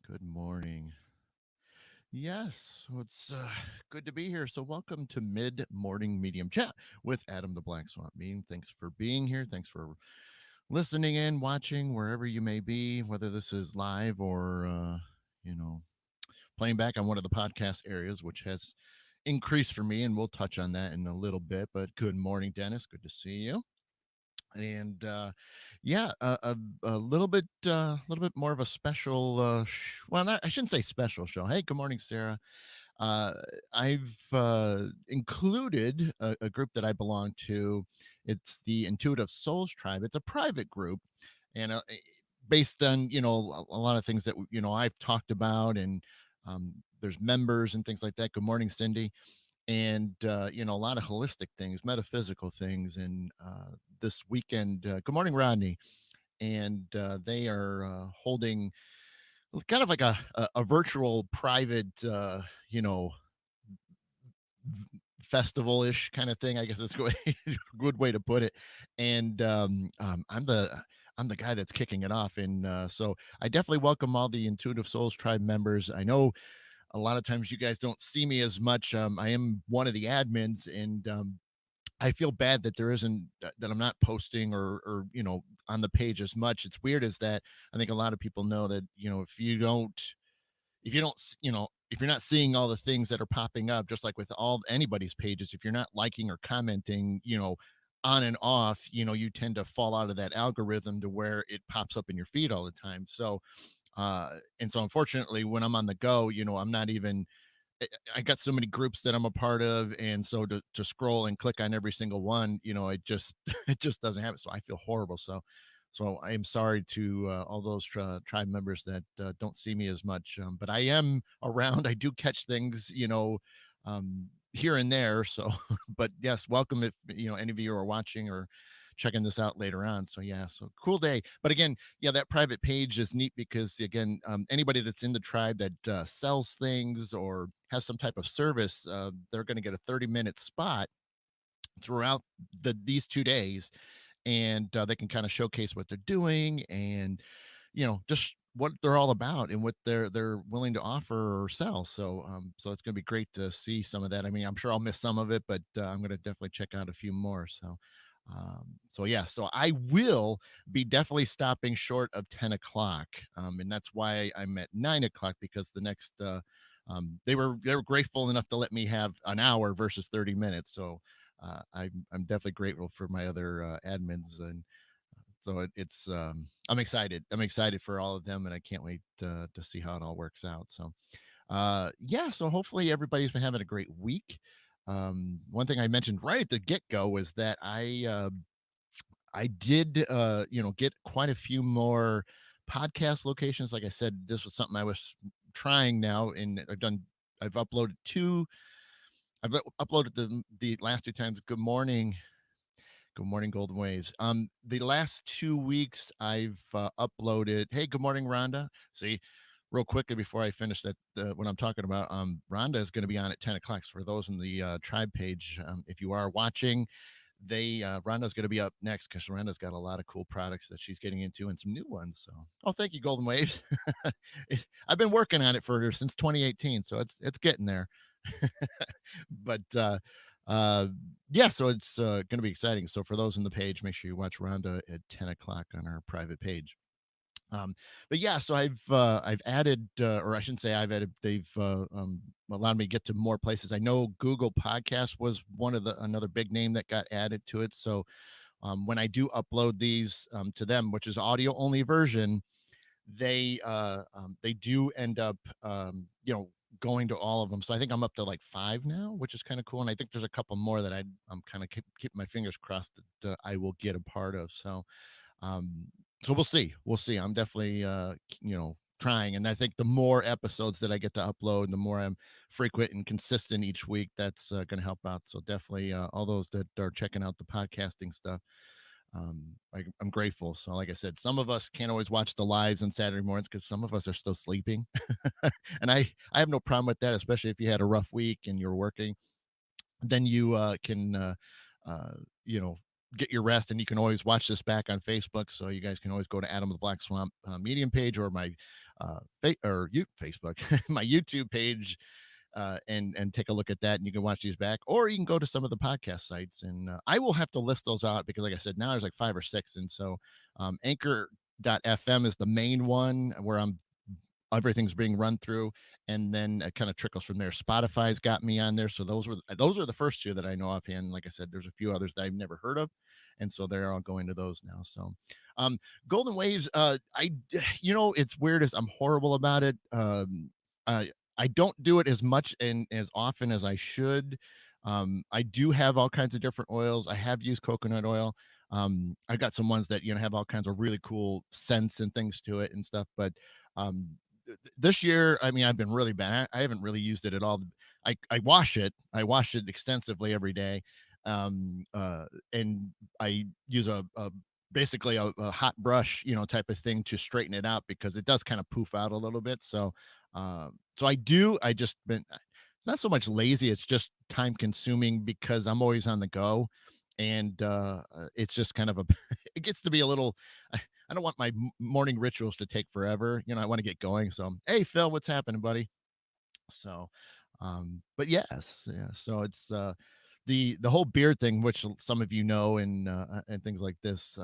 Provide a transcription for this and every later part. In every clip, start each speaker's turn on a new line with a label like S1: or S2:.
S1: Good morning. Yes, well, it's good to be here. So, welcome to Mid Morning Medium Chat with Adam the Black Swamp Meme. Thanks for being here. Thanks for listening in, watching, wherever you may be, whether this is live or, you know, playing back on one of the podcast areas, which has increased for me. And we'll touch on that in a little bit. But good morning, Dennis. Good to see you. And yeah, a little bit more of a special. Well, not I shouldn't say special show. Hey, good morning, Sarah. Uh, I've included a group that I belong to. It's the Intuitive Souls Tribe. It's a private group, and based on a lot of things that I've talked about, and there's members and things like that. Good morning, Cindy. And a lot of holistic things, metaphysical things. And this weekend, good morning, Rodney. And they are holding kind of like a virtual private you know festival-ish kind of thing, I guess is a good way to put it. And I'm the guy that's kicking it off. And so I definitely welcome all the Intuitive Souls Tribe members. I know a lot of times you guys don't see me as much. I am one of the admins, and I feel bad that there isn't that I'm not posting or on the page as much. It's weird as that. I think a lot of people know that if you're not seeing all the things that are popping up, just like with all anybody's pages, if you're not liking or commenting, on and off, you tend to fall out of that algorithm to where it pops up in your feed all the time. So and so unfortunately when I'm on the go, I'm not even I got so many groups that I'm a part of, and so to scroll and click on every single one, it just it just doesn't happen. So I feel horrible. So I am sorry to all those tribe members that don't see me as much, but I am around. I do catch things, here and there. So, but yes, welcome if any of you are watching or checking this out later on. So yeah, so cool day. But again, yeah, that private page is neat because again, anybody that's in the tribe that sells things or has some type of service, they're going to get a 30-minute spot throughout these 2 days, and they can kind of showcase what they're doing, and just what they're all about and what they're willing to offer or sell. So it's going to be great to see some of that. I mean, I'm sure I'll miss some of it, but I'm going to definitely check out a few more. So yeah, so I will be definitely stopping short of 10 o'clock, and that's why I'm at 9 o'clock, because the next they were grateful enough to let me have an hour versus 30 minutes. So I'm definitely grateful for my other admins. And so it's I'm excited. I'm excited for all of them, and I can't wait to see how it all works out. So yeah, so hopefully everybody's been having a great week. One thing I mentioned right at the get-go was that I did get quite a few more podcast locations. Like I said, this was something I was trying now, and I've uploaded two. Uploaded the last two times. Good morning. Good morning, Golden Waves. The last 2 weeks I've uploaded. Hey, good morning, Rhonda. See, real quickly before I finish that, what I'm talking about, Rhonda is going to be on at 10 o'clock. So for those in the tribe page, if you are watching, Rhonda's going to be up next because Rhonda's got a lot of cool products that she's getting into and some new ones. So, oh, thank you, Golden Waves. I've been working on it for her since 2018, so it's getting there. But uh yeah, so it's going to be exciting. So for those in the page, make sure you watch Rhonda at 10 o'clock on our private page. But yeah, so I've added, or I shouldn't say I've added, they've allowed me to get to more places. I know Google Podcast was another big name that got added to it. So when I do upload these to them, which is audio only version, they do end up going to all of them. So I think I'm up to like 5 now, which is kind of cool. And I think there's a couple more that I'm kind of keep my fingers crossed that I will get a part of. Um, so we'll see. I'm definitely trying, and I think the more episodes that I get to upload, the more I'm frequent and consistent each week, that's going to help out. So definitely all those that are checking out the podcasting stuff, I'm grateful. So like I said, some of us can't always watch the lives on Saturday mornings because some of us are still sleeping. And I have no problem with that, especially if you had a rough week and you're working. Then you can uh, you know get your rest, and you can always watch this back on Facebook. So you guys can always go to Adam the Black Swamp Medium page, or my Facebook, my YouTube page, and take a look at that, and you can watch these back, or you can go to some of the podcast sites, and I will have to list those out because, like I said, now there's like 5 or 6, and so Anchor.fm is the main one where I'm everything's being run through, and then it kind of trickles from there. Spotify's got me on there, so those are the first two that I know offhand. Like I said, there's a few others that I've never heard of, and so they're all going to those now. So um Golden Waves, I it's weird, as I'm horrible about it. I don't do it as much and as often as I should. I do have all kinds of different oils. I have used coconut oil. I got some ones that have all kinds of really cool scents and things to it and stuff, but um this year, I mean, I've been really bad. I haven't really used it at all. I wash it. I wash it extensively every day, and I use a basically a hot brush, type of thing to straighten it out because it does kind of poof out a little bit. So I do. I just been it's not so much lazy. It's just time consuming because I'm always on the go, and it's just kind of a. It gets to be a little. I don't want my morning rituals to take forever. I want to get going. So, hey, Phil, what's happening, buddy? So, but yes, yeah. So it's the whole beard thing, which some of you know, and things like this.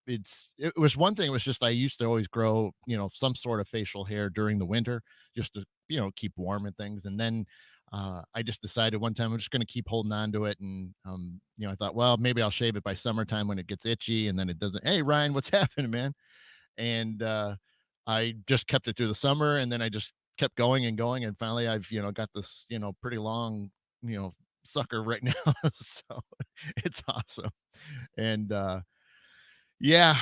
S1: It was one thing. It was just I used to always grow, some sort of facial hair during the winter, just to keep warm and things. And then I just decided one time I'm just going to keep holding on to it, and I thought, well, maybe I'll shave it by summertime when it gets itchy, and then it doesn't. Hey, Ryan, what's happening, man? And I just kept it through the summer, and then I just kept going and going, and finally I've got this pretty long you know sucker right now. So it's awesome. And yeah,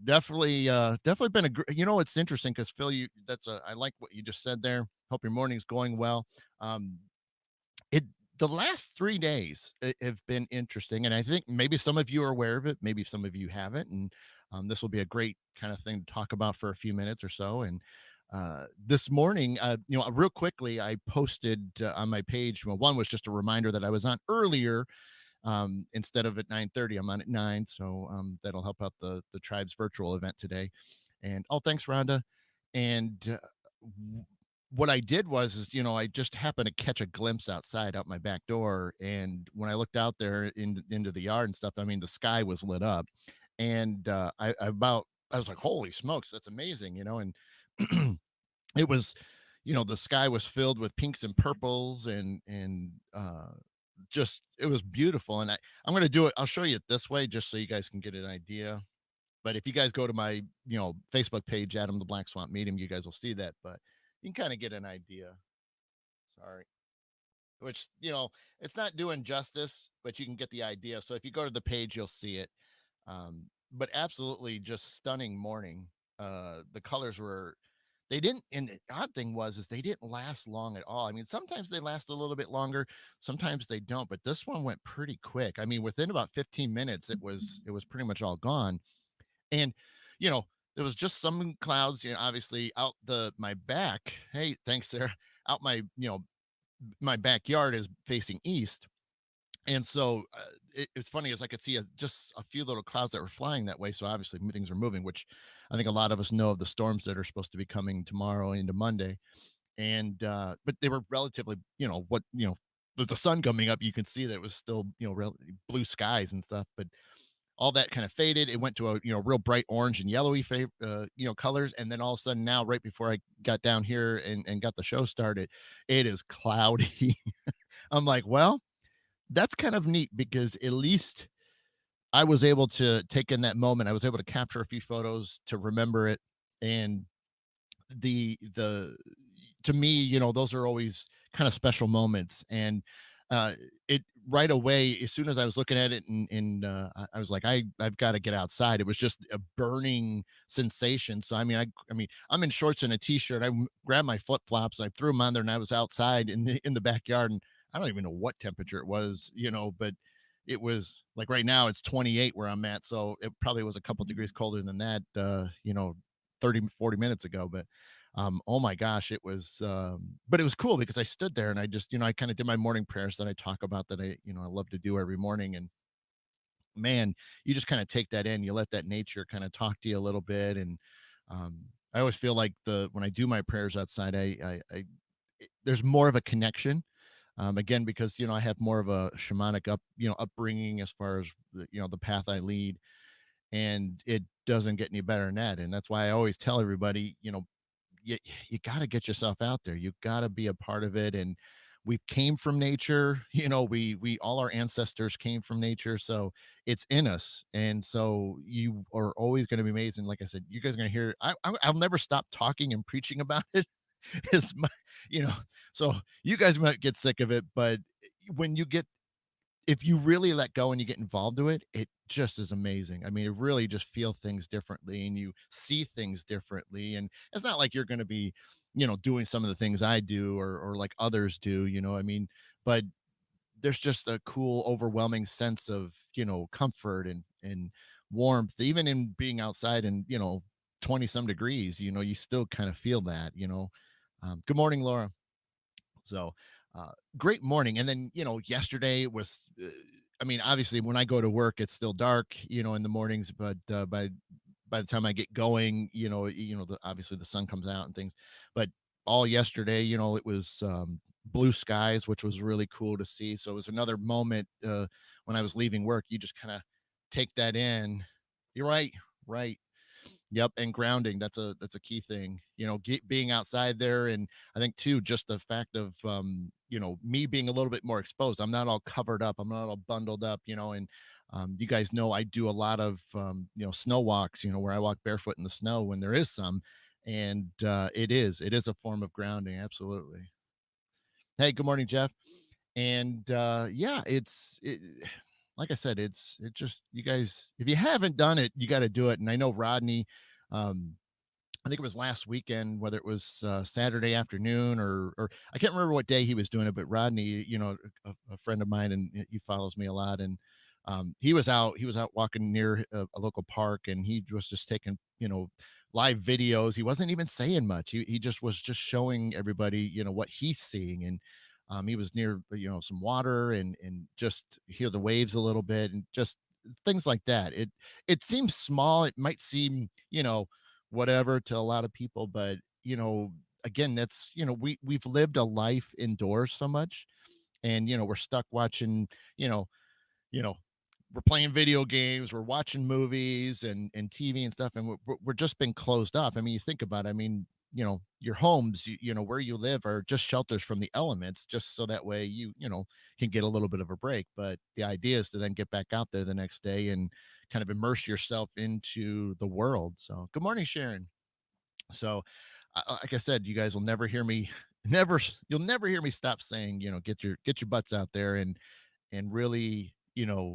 S1: definitely been it's interesting because Phil, I like what you just said there. Hope your morning's going well. um it The last 3 days have been interesting, and I think maybe some of you are aware of it, maybe some of you haven't, and this will be a great kind of thing to talk about for a few minutes or so. And this morning, real quickly, I posted on my page. Well, one was just a reminder that I was on earlier, instead of at 9:30. I'm on at 9, so that'll help out the tribe's virtual event today. And oh, thanks, Rhonda. And what I did was, I just happened to catch a glimpse outside out my back door, and when I looked out there into the yard and stuff, I mean, the sky was lit up, and I was like, holy smokes, that's amazing, and it was, the sky was filled with pinks and purples, and just it was beautiful. And I'm going to do it. I'll show you it this way just so you guys can get an idea. But if you guys go to my, Facebook page, Adam the Black Swamp Medium, you guys will see that. But you can kind of get an idea. Sorry. Which, it's not doing justice, but you can get the idea. So if you go to the page, you'll see it. But absolutely just stunning morning. The colors were, they didn't, and the odd thing was, is they didn't last long at all. I mean, sometimes they last a little bit longer, sometimes they don't, but this one went pretty quick. I mean, within about 15 minutes, it was pretty much all gone. And, you know, there was just some clouds, obviously out my back. Hey, thanks, Sarah. Out my backyard is facing east, and so it's funny, as I could see just a few little clouds that were flying that way. So obviously things are moving, which I think a lot of us know of the storms that are supposed to be coming tomorrow into Monday. And but they were relatively, with the sun coming up, you can see that it was still, blue skies and stuff. But all that kind of faded. It went to a real bright orange and yellowy colors, and then all of a sudden now, right before I got down here and got the show started, it is cloudy. I'm like, well, that's kind of neat because at least I was able to take in that moment. I was able to capture a few photos to remember it. And the to me, those are always kind of special moments. And it right away, as soon as I was looking at it, and I was like, I've got to get outside. It was just a burning sensation. So I mean, I'm in shorts and a t-shirt. Grabbed my flip flops, I threw them on there, and I was outside in the backyard. And I don't even know what temperature it was, but it was like, right now it's 28 where I'm at. So it probably was a couple degrees colder than that, 30, 40 minutes ago. But oh my gosh, it was, but it was cool because I stood there and I just, I kind of did my morning prayers that I talk about, that I love to do every morning. And man, you just kind of take that in. You let that nature kind of talk to you a little bit. And I always feel like when I do my prayers outside, there's more of a connection. Again, because I have more of a shamanic upbringing as far as the path I lead, and it doesn't get any better than that. And that's why I always tell everybody, you, you got to get yourself out there. You got to be a part of it. And we came from nature. We all our ancestors came from nature, so it's in us. And so you are always going to be amazing. Like I said, you guys are going to hear. I'll never stop talking and preaching about it. Is my, you know. So you guys might get sick of it, but when you get if you really let go and you get involved with it, it just is amazing. I mean, you really just feel things differently and you see things differently. And it's not like you're going to be, doing some of the things I do or like others do, I mean, but there's just a cool, overwhelming sense of, comfort and warmth, even in being outside and, 20 some degrees, you still kind of feel that, good morning, Laura. So, great morning. And then, yesterday was, I mean, obviously, when I go to work, it's still dark, in the mornings, but by the time I get going, obviously the sun comes out and things. But all yesterday, it was blue skies, which was really cool to see. So it was another moment when I was leaving work. You just kind of take that in. You're right, right. Yep, and grounding, that's a key thing. Being outside there, and I think too just the fact of me being a little bit more exposed. I'm not all covered up. I'm not all bundled up, and you guys know I do a lot of snow walks, where I walk barefoot in the snow when there is some, and it is a form of grounding, absolutely. Hey, good morning, Jeff. And yeah, like I said, it just you guys, if you haven't done it, you got to do it. And I know Rodney, um, I think it was last weekend, whether it was Saturday afternoon or I can't remember what day he was doing it, but Rodney, a friend of mine, and he follows me a lot, and he was out walking near a local park, and he was just taking live videos. He wasn't even saying much. He just was just showing everybody what he's seeing, and he was near some water and just hear the waves a little bit and just things like that. It seems small. It might seem whatever to a lot of people, but again, that's we've lived a life indoors so much, and we're stuck watching you know you know we're playing video games, we're watching movies and TV and stuff, and we're just been closed off. I mean, you think about it, I mean, your homes, where you live are just shelters from the elements, just so that way you can get a little bit of a break. But the idea is to then get back out there the next day and kind of immerse yourself into the world. So good morning, Sharon. So, like I said, you guys will never hear me you'll never hear me stop saying, get your butts out there and really,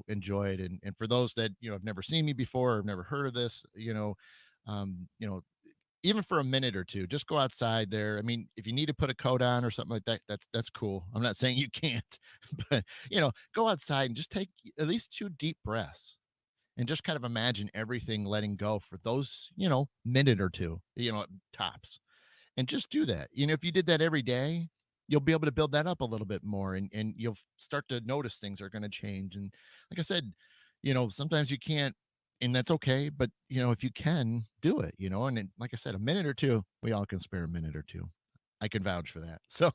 S1: enjoy it. And for those that, have never seen me before or have never heard of this, um, you know, even for a minute or two, just go outside there. I mean, if you need to put a coat on or something like that, that's cool. I'm not saying you can't, but go outside and just take at least two deep breaths and just kind of imagine everything letting go for those, minute or two, tops. And just do that. If you did that every day, you'll be able to build that up a little bit more and you'll start to notice things are going to change. And like I said, sometimes you can't, and that's okay. But, if you can do it, and then, like I said, a minute or two, we all can spare a minute or two. I can vouch for that. So,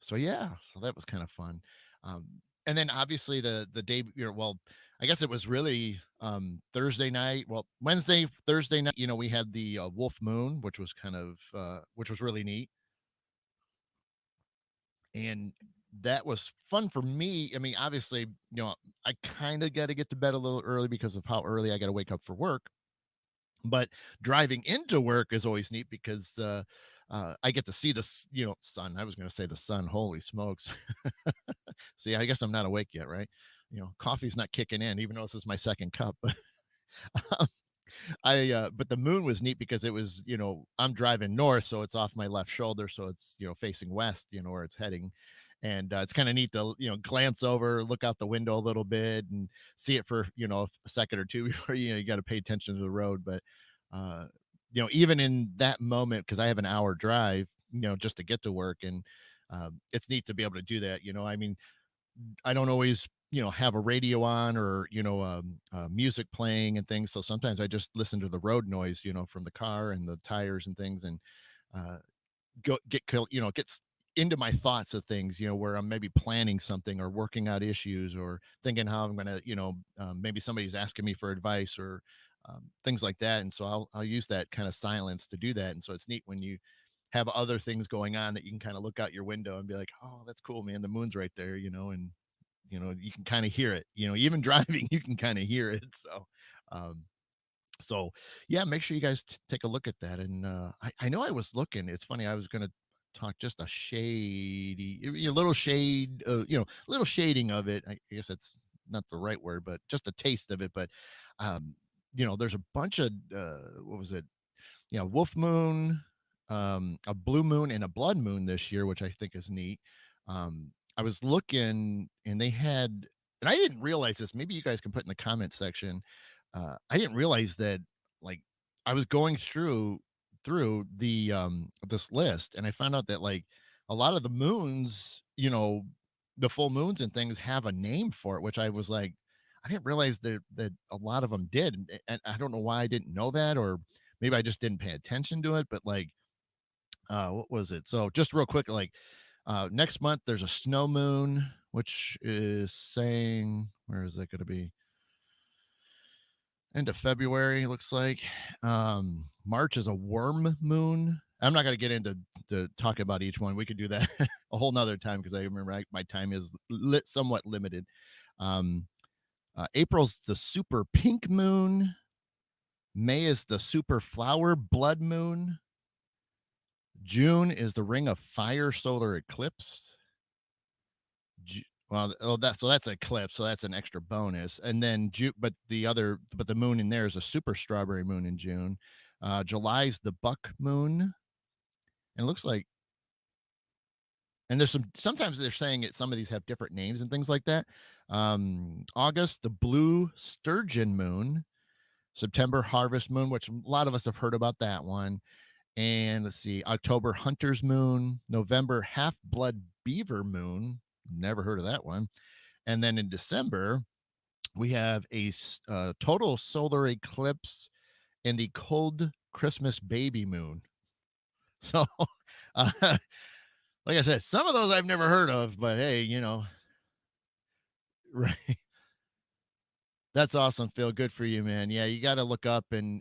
S1: so yeah, so that was kind of fun. Um, and then obviously the day, well, I guess it was really Thursday night. Well, Wednesday, Thursday night, we had the Wolf Moon, which was which was really neat, and that was fun for me. I mean, obviously, I kind of got to get to bed a little early because of how early I got to wake up for work. But driving into work is always neat because I get to see sun. I was going to say the sun. Holy smokes! See, I guess I'm not awake yet, right? Coffee's not kicking in, even though this is my second cup. But the moon was neat because it was, I'm driving north, so it's off my left shoulder, so it's facing west, where it's heading. And it's kind of neat to glance over, look out the window a little bit, and see it for a second or two before you got to pay attention to the road. But uh, even in that moment, because I have an hour drive, just to get to work, and it's neat to be able to do that. I mean, I don't always have a radio on, or music playing and things. So sometimes I just listen to the road noise, from the car and the tires and things, and uh, gets into my thoughts of things, where I'm maybe planning something or working out issues or thinking how I'm gonna, maybe somebody's asking me for advice, or things like that. And so I'll use that kind of silence to do that. And so it's neat when you have other things going on that you can kind of look out your window and be like, oh, that's cool, man. The moon's right there, and you can kind of hear it. Even driving, you can kind of hear it. Um, so yeah, make sure you guys take a look at that. And I know I was looking. It's funny. I was going to talk just a shady, little shade, little shading of it. I guess that's not the right word, but just a taste of it. But um, there's a bunch of what was it? Wolf moon, a blue moon, and a blood moon this year, which I think is neat. I was looking, and they had, and I didn't realize this. Maybe you guys can put in the comment section. I didn't realize that, like, I was going through the this list, and I found out that, like, a lot of the moons, the full moons and things have a name for it, which I was like, I didn't realize that a lot of them did, and I don't know why I didn't know that, or maybe I just didn't pay attention to it. But like, what was it? So just real quick, like, next month there's a snow moon, which is saying, where is that going to be? End of February, looks like. March is a worm moon. I'm not going to get into to talk about each one. We could do that a whole nother time, because I remember my time is somewhat limited. Um, April's the super pink moon. May is the super flower blood moon. June is the ring of fire solar eclipse. Well, oh, that's eclipse, so that's an extra bonus. And then June, but the moon in there is a super strawberry moon in June. July's the buck moon, and it looks like, and there's sometimes they're saying it. Some of these have different names and things like that. August, the blue sturgeon moon. September, harvest moon, which a lot of us have heard about that one. And let's see, October, hunter's moon. November, half blood beaver moon. Never heard of that one. And then in December, we have a total solar eclipse and the cold Christmas baby moon. So, uh, like I said, some of those I've never heard of, but hey, right. That's awesome, Phil. Good for you, man. Yeah, you got to look up and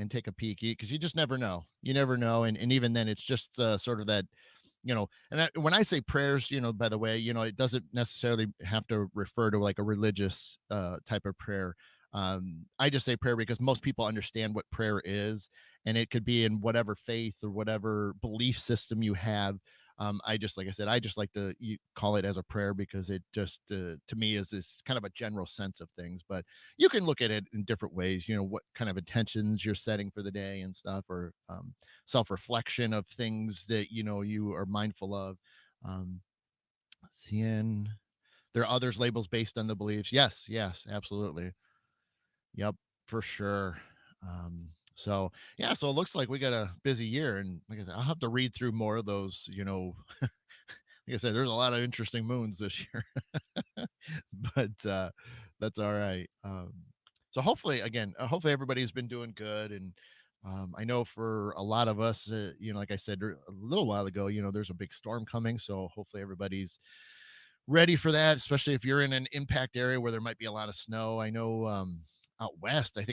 S1: take a peek, because you just never know. You never know, and even then, it's just sort of that, And when I say prayers, by the way, it doesn't necessarily have to refer to like a religious type of prayer. I just say prayer because most people understand what prayer is, and it could be in whatever faith or whatever belief system you have. I just, like I said, I just like to call it as a prayer, because it just to me is this kind of a general sense of things. But you can look at it in different ways, what kind of intentions you're setting for the day and stuff, or self-reflection of things that you are mindful of. Seeing there are others labels based on the beliefs. Yes, yes, absolutely. Yep, for sure. So yeah, so it looks like we got a busy year, and like I said, I'll have to read through more of those. Like I said, there's a lot of interesting moons this year, but that's all right. So hopefully, again, hopefully everybody's been doing good, and I know for a lot of us, like I said a little while ago, there's a big storm coming, so hopefully everybody's ready for that, especially if you're in an impact area where there might be a lot of snow. I know out west, I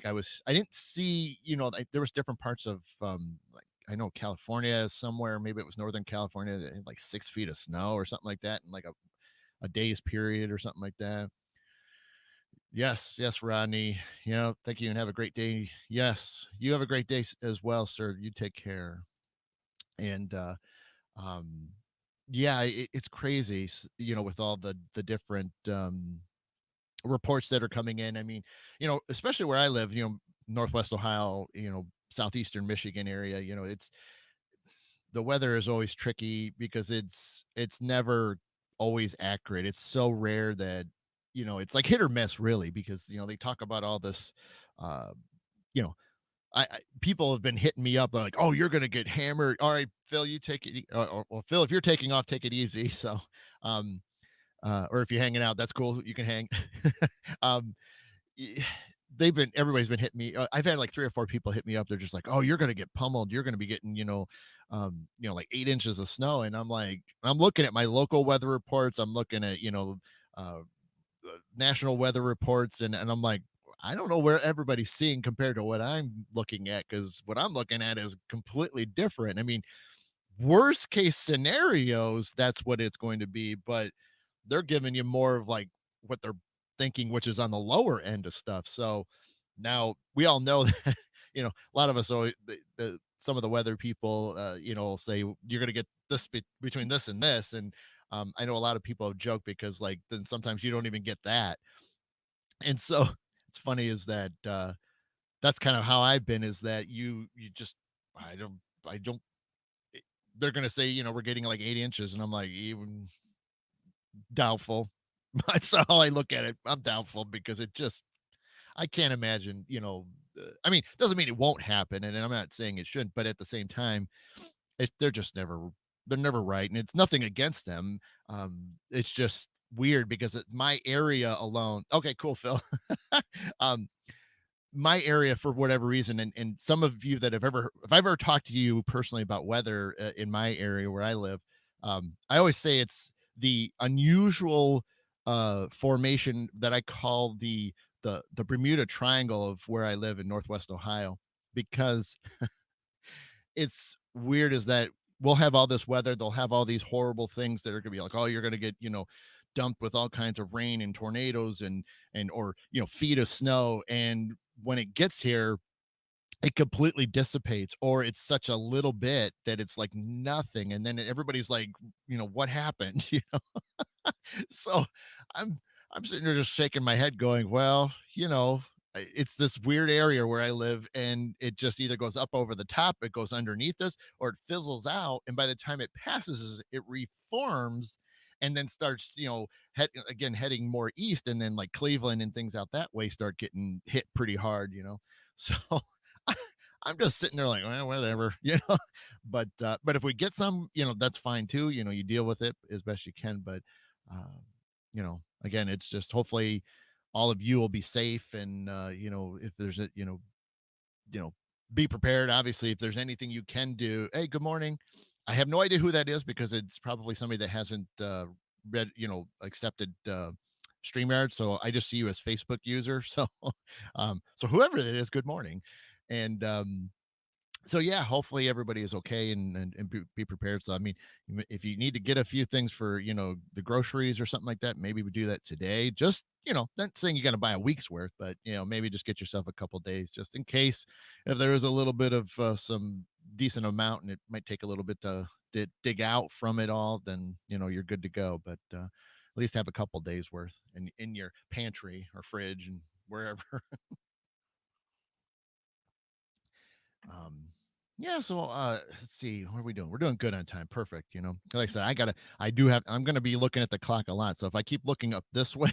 S1: didn't see, like, there was different parts of like, I know California somewhere, maybe it was Northern California, that had like 6 feet of snow or something like that in like a day's period or something like that. Yes, yes, Rodney. Thank you and have a great day. Yes, you have a great day as well, sir. You take care. And um yeah, it's crazy, with all the different reports that are coming in. I mean, especially where I live, Northwest Ohio, southeastern Michigan area, it's the weather is always tricky, because it's never always accurate. It's so rare that it's like hit or miss, really, because they talk about all this uh you know people have been hitting me up, like, oh, you're gonna get hammered. All right, Phil, you take it, or, Phil, if you're taking off, take it easy. So um or if you're hanging out, that's cool. You can hang. um, y- everybody's been hitting me. I've had like 3 or 4 people hit me up. They're just like, "Oh, you're gonna get pummeled. You're gonna be getting, like 8 inches of snow." And I'm like, I'm looking at my local weather reports. I'm looking at, uh, national weather reports, and I'm like, I don't know where everybody's seeing compared to what I'm looking at, because what I'm looking at is completely different. I mean, worst case scenarios, that's what it's going to be, but they're giving you more of like what they're thinking, which is on the lower end of stuff. So now we all know that, a lot of us always, some of the weather people, will say you're going to get this between this and this. And I know a lot of people have joked because like then sometimes you don't even get that. And so it's funny is that that's kind of how I've been, is that you just, I don't it- they're gonna say, we're getting like 8 inches, and I'm like, even doubtful. That's how I look at it. I'm doubtful because it just, I can't imagine, I mean, doesn't mean it won't happen, and I'm not saying it shouldn't, but at the same time, they're just they're never right, and it's nothing against them. It's just weird because my area alone. Okay, cool, Phil. um, my area, for whatever reason, and some of you that have ever, if I've ever talked to you personally about weather in my area where I live, I always say it's the unusual formation that I call the Bermuda Triangle of where I live in Northwest Ohio, because it's weird is that we'll have all this weather, they'll have all these horrible things that are going to be like, oh, you're going to get, dumped with all kinds of rain and tornadoes and or feet of snow, and when it gets here it completely dissipates, or it's such a little bit that it's like nothing, and then everybody's like, what happened? So i'm I'm sitting there just shaking my head going, well, it's this weird area where I live, and it just either goes up over the top, it goes underneath us, or it fizzles out, and by the time it passes it reforms, and then starts, heading more east, and then like Cleveland and things out that way start getting hit pretty hard, so I'm just sitting there like, well, whatever, but if we get some, that's fine too. You deal with it as best you can. But again, it's just hopefully all of you will be safe, and if there's a, you know, be prepared. Obviously, if there's anything you can do. Hey, good morning. I have no idea who that is because it's probably somebody that hasn't read, accepted StreamYard. So I just see you as Facebook user. So, so whoever it is, good morning. And so yeah, hopefully everybody is okay, and be prepared. So I mean, if you need to get a few things for the groceries or something like that, maybe we do that today. Just not saying you're going to buy a week's worth, but maybe just get yourself a couple days just in case, if there is a little bit of some decent amount and it might take a little bit to dig out from it all, then you're good to go. But at least have a couple days worth in your pantry or fridge and wherever. Um, yeah, so let's see, what are we doing? We're doing good on time. Perfect. Like I said, I'm gonna be looking at the clock a lot. So if I keep looking up this way,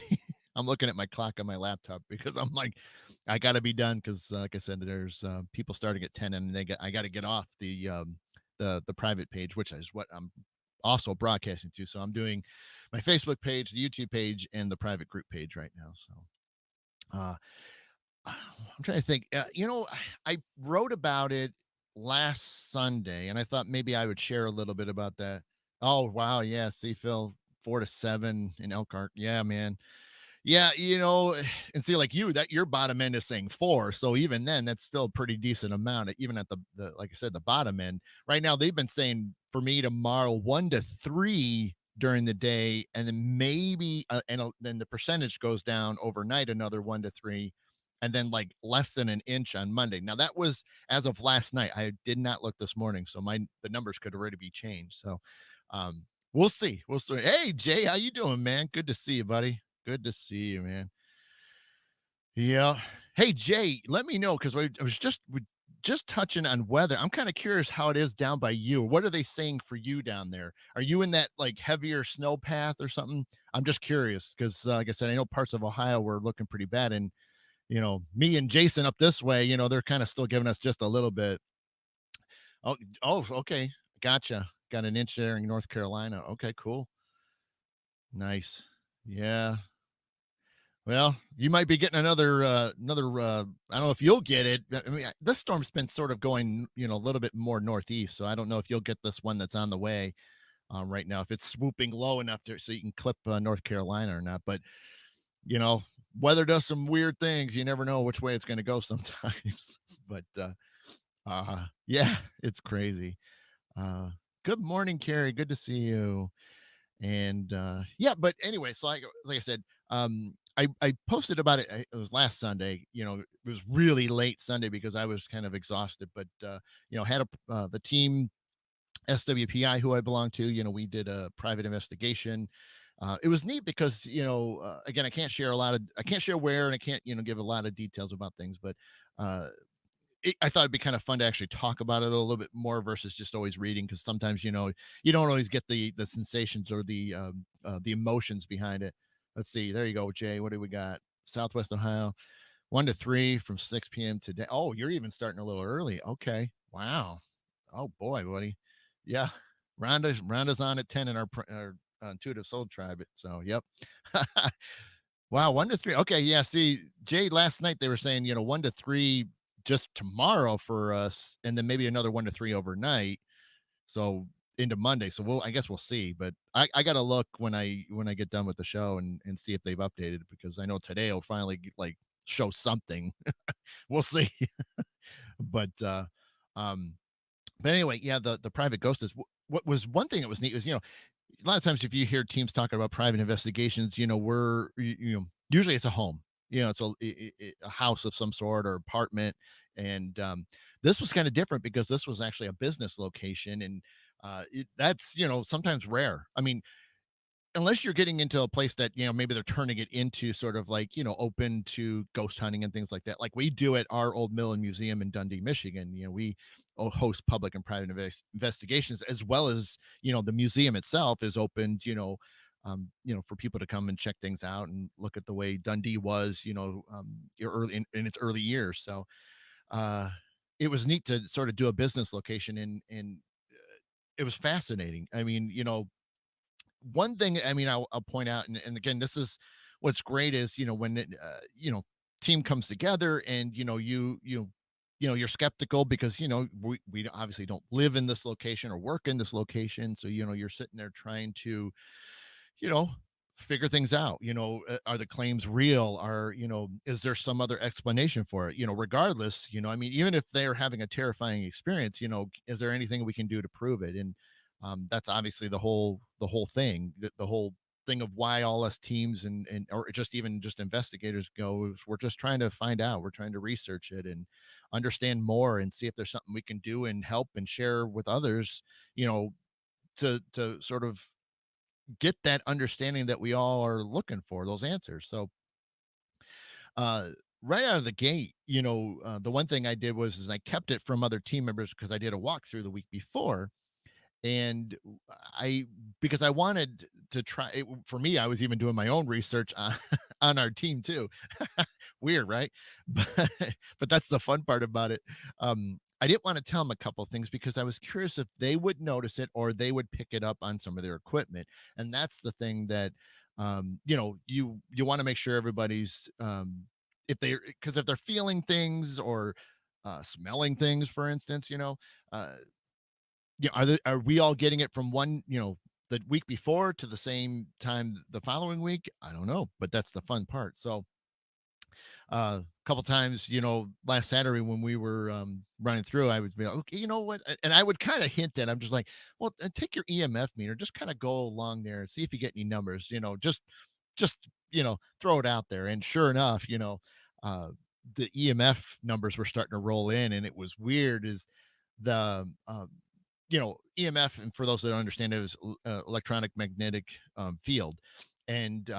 S1: I'm looking at my clock on my laptop because I'm like, I gotta be done because like I said, there's people starting at 10, and I gotta get off the private page, which is what I'm also broadcasting to. So I'm doing my Facebook page, the YouTube page, and the private group page right now. So I'm trying to think. I wrote about it last Sunday, and I thought maybe I would share a little bit about that. Oh wow, yeah. See, Phil, 4 to 7 in Elkhart. Yeah, man. Yeah, and see, like that your bottom end is saying 4, so even then, that's still a pretty decent amount, even at the like I said, the bottom end. Right now, they've been saying for me tomorrow 1 to 3 during the day, and then maybe, then the percentage goes down overnight another 1 to 3, and then like less than an inch on Monday. Now that was as of last night. I did not look this morning, so the numbers could already be changed. So, we'll see. We'll see. Hey Jay, how you doing, man? Good to see you, buddy. Good to see you, man. Yeah. Hey, Jay, let me know because I was just touching on weather. I'm kind of curious how it is down by you. What are they saying for you down there? Are you in that like heavier snow path or something? I'm just curious because, like I said, I know parts of Ohio were looking pretty bad, and me and Jason up this way, they're kind of still giving us just a little bit. Oh, oh, okay, gotcha. Got an inch there in North Carolina. Okay, cool, nice. Yeah. Well, you might be getting I don't know if you'll get it. I mean, this storm's been sort of going, a little bit more northeast, so I don't know if you'll get this one that's on the way right now, if it's swooping low enough to so you can clip North Carolina or not. But you know, weather does some weird things. You never know which way it's going to go sometimes. But yeah, it's crazy. Uh, Good morning, Carrie. Good to see you. And yeah, but anyway, so like I said, I posted about it. It was last Sunday. It was really late Sunday because I was kind of exhausted. But had the team SWPI who I belong to. We did a private investigation. It was neat because again, I can't share where, and I can't give a lot of details about things, but uh, I thought it'd be kind of fun to actually talk about it a little bit more versus just always reading, because sometimes you don't always get the sensations or the emotions behind it. Let's see. There you go, Jay. What do we got? Southwest Ohio, 1 to 3 from 6 p.m. today. Oh, you're even starting a little early. Okay. Wow. Oh boy, buddy. Yeah. Rhonda's on at 10 in our intuitive soul tribe. So yep. Wow, 1 to 3. Okay, yeah. See, Jay, last night they were saying, 1 to 3 just tomorrow for us, and then maybe another 1 to 3 overnight. So into Monday. So I guess we'll see. But I gotta look when I get done with the show and see if they've updated it, because I know today will finally like show something. We'll see. But um but anyway, yeah, the private ghost is what was one thing that was neat was, a lot of times if you hear teams talking about private investigations, usually it's a home. It's a house of some sort or apartment. And this was kind of different because this was actually a business location. And that's sometimes rare. I mean, unless you're getting into a place that maybe they're turning it into sort of like open to ghost hunting and things like that, like we do at our old mill and museum in Dundee, Michigan. We host public and private investigations, as well as the museum itself is opened, for people to come and check things out and look at the way Dundee was, early in its early years. So uh it was neat to sort of do a business location, and it was fascinating. I mean, one thing, I mean, I'll point out, and again, this is what's great is, when team comes together, and you're skeptical because we obviously don't live in this location or work in this location. So you're sitting there trying to you know, figure things out. Are the claims real? Is there some other explanation for it? Regardless, I mean, even if they're having a terrifying experience, is there anything we can do to prove it? And that's obviously the whole thing, the whole thing of why all us teams and or just even just investigators go is we're just trying to find out. We're trying to research it and understand more and see if there's something we can do and help and share with others, to sort of get that understanding that we all are looking for, those answers. So uh right out of the gate, the one thing I did was is I kept it from other team members because I did a walkthrough the week before. And I because I wanted to try it. For me, I was even doing my own research on on our team too. Weird, right? But that's the fun part about it. I didn't want to tell them a couple things because I was curious if they would notice it or they would pick it up on some of their equipment. And that's the thing that you want to make sure everybody's if they're feeling things or smelling things, for instance, uh yeah, are we all getting it from the week before to the same time the following week? I don't know, but that's the fun part. So, a couple times, last Saturday when we were running through, I would be like, okay, you know what? And I would kind of hint at, I'm just like, well, take your EMF meter, just kind of go along there and see if you get any numbers, just, throw it out there. And sure enough, uh, the EMF numbers were starting to roll in, and it was weird is the, EMF, and for those that don't understand it, is electronic magnetic field. And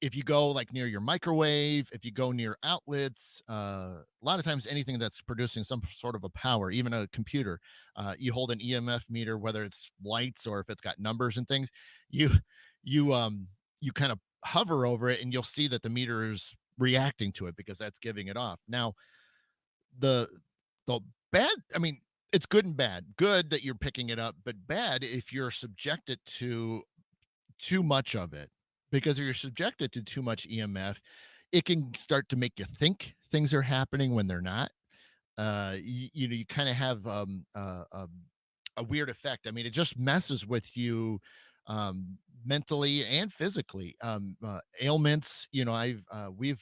S1: if you go like near your microwave, if you go near outlets, a lot of times anything that's producing some sort of a power, even a computer, you hold an EMF meter, whether it's lights or if it's got numbers and things, you you kind of hover over it and you'll see that the meter is reacting to it because that's giving it off. Now, the the bad, I mean, it's good and bad. Good that you're picking it up, but bad if you're subjected to too much of it. because if you're subjected to too much EMF, it can start to make you think things are happening when they're not. You know, you kind of have a weird effect. I mean, it just messes with you mentally and physically. Ailments, you know, we've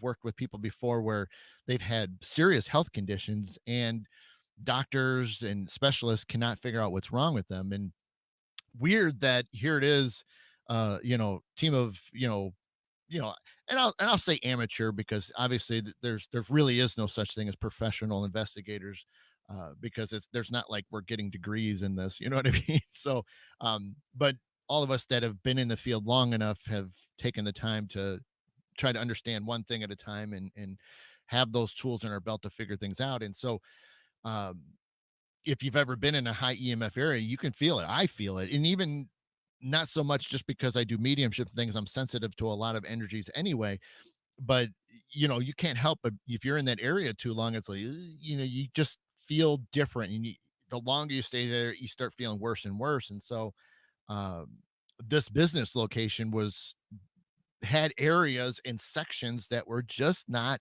S1: worked with people before where they've had serious health conditions and doctors and specialists cannot figure out what's wrong with them. And weird that here it is, team of, you know, and I'll say amateur because obviously there really is no such thing as professional investigators, because there's not like we're getting degrees in this, you know what I mean? So, but all of us that have been in the field long enough have taken the time to try to understand one thing at a time and have those tools in our belt to figure things out. And so, um, if you've ever been in a high EMF area, you can feel it. I feel it. And even not so much just because I do mediumship things, I'm sensitive to a lot of energies anyway. But you know, you can't help but if you're in that area too long, it's like, you know, you just feel different. And the longer you stay there, you start feeling worse and worse. And so um this business location was had areas and sections that were just not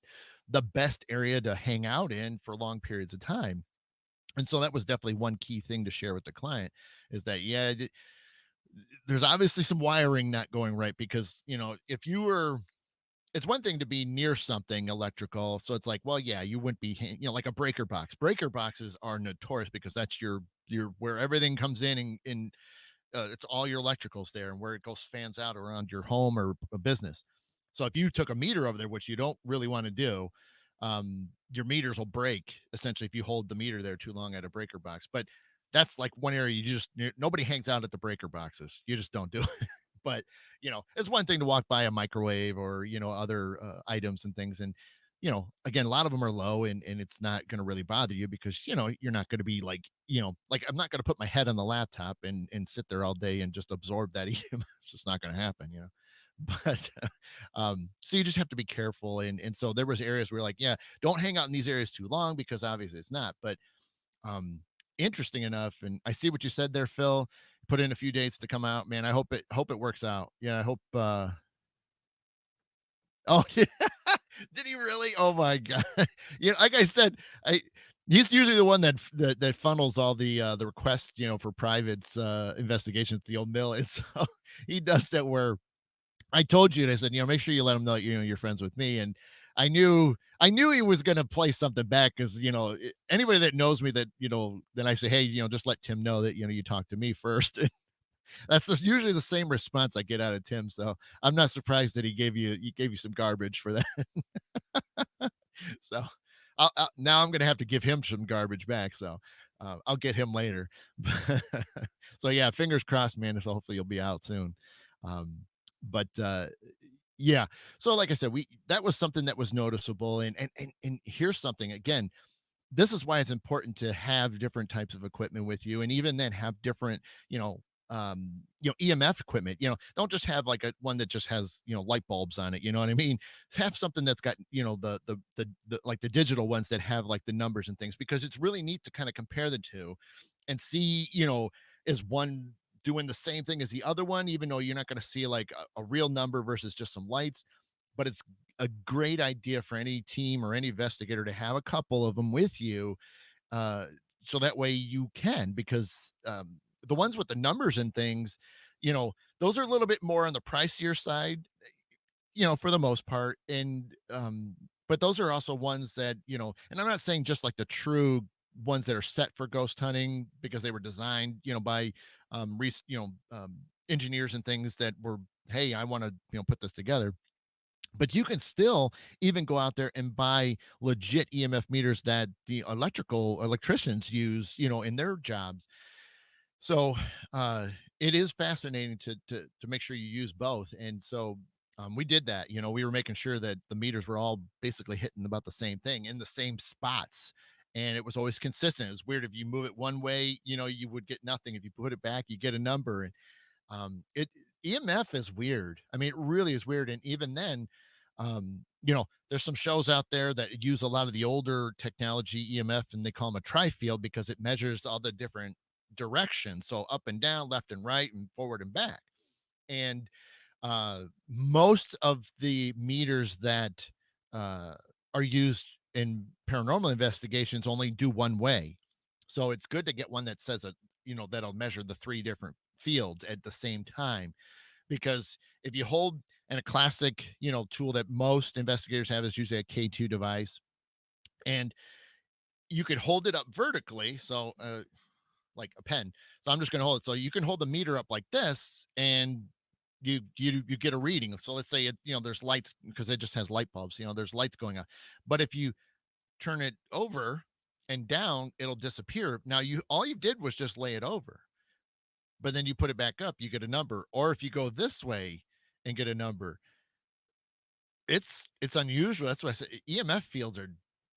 S1: the best area to hang out in for long periods of time. And so that was definitely one key thing to share with the client is that, yeah, there's obviously some wiring not going right because, you know, if you were, it's one thing to be near something electrical. So it's like, well, yeah, you wouldn't be, you know, like a breaker box. Breaker boxes are notorious because that's your where everything comes in and it's all your electricals there and where it goes fans out around your home or a business. So if you took a meter over there, which you don't really want to do, your meters will break essentially if you hold the meter there too long at a breaker box. But that's like one area nobody hangs out at the breaker boxes. You just don't do it. But you know, it's one thing to walk by a microwave or you know other items and things, and you know, again, a lot of them are low and it's not going to really bother you because, you know, you're not going to be like, you know, like I'm not going to put my head on the laptop and sit there all day and just absorb that. It's just not going to happen, you know. But so you just have to be careful. And so there was areas where like, yeah, don't hang out in these areas too long because obviously it's not. But um interesting enough, and I see what you said there, Phil. Put in a few dates to come out, man. I hope it works out. Yeah, I hope oh, did he really? Oh my god. You know, like I said, I he's usually the one that funnels all the requests, you know, for privates investigations, the old mill. And so he does that where I told you, and I said, you know, make sure you let him know that, you know, you're friends with me. And I knew he was gonna play something back because you know, anybody that knows me that, you know, then I say, hey, you know, just let Tim know that, you know, you talked to me first. That's just usually the same response I get out of Tim. So I'm not surprised that he gave you some garbage for that. So now I'm gonna have to give him some garbage back. So I'll get him later. So yeah, fingers crossed, man. So hopefully you'll be out soon. But yeah. So like I said, we that was something that was noticeable. And here's something again, this is why it's important to have different types of equipment with you and even then have different, you know, EMF equipment. You know, don't just have like a one that just has, you know, light bulbs on it, you know what I mean? Have something that's got, you know, the like the digital ones that have like the numbers and things because it's really neat to kind of compare the two and see, you know, is one doing the same thing as the other one even though you're not going to see like a real number versus just some lights. But it's a great idea for any team or any investigator to have a couple of them with you, uh, so that way you can because the ones with the numbers and things, you know, those are a little bit more on the pricier side, you know, for the most part. And but those are also ones that, you know, and I'm not saying just like the true ones that are set for ghost hunting because they were designed, you know, by engineers and things that were, hey, I want to, you know, put this together. But you can still even go out there and buy legit EMF meters that the electricians use, you know, in their jobs. So it is fascinating to make sure you use both. And so we did that. You know, we were making sure that the meters were all basically hitting about the same thing in the same spots. And it was always consistent. It was weird if you move it one way, you know, you would get nothing. If you put it back, you get a number. And it EMF is weird. I mean, it really is weird. And even then, you know, there's some shows out there that use a lot of the older technology EMF, and they call them a tri-field because it measures all the different directions, so up and down, left and right, and forward and back. And Most of the meters that uh, are used in paranormal investigations only do one way. So it's good to get one that says that'll measure the three different fields at the same time. Because if you hold, and a classic, tool that most investigators have is usually a K2 device, and you could hold it up vertically. So, like a pen. So I'm just going to hold it. So you can hold the meter up like this, and you get a reading. So let's say there's lights because it just has light bulbs. There's lights going on. But if you turn it over and down, it'll disappear. Now you all you did was just lay it over, but then you put it back up, you get a number. Or if you go this way and get a number, it's unusual. That's why I said EMF fields are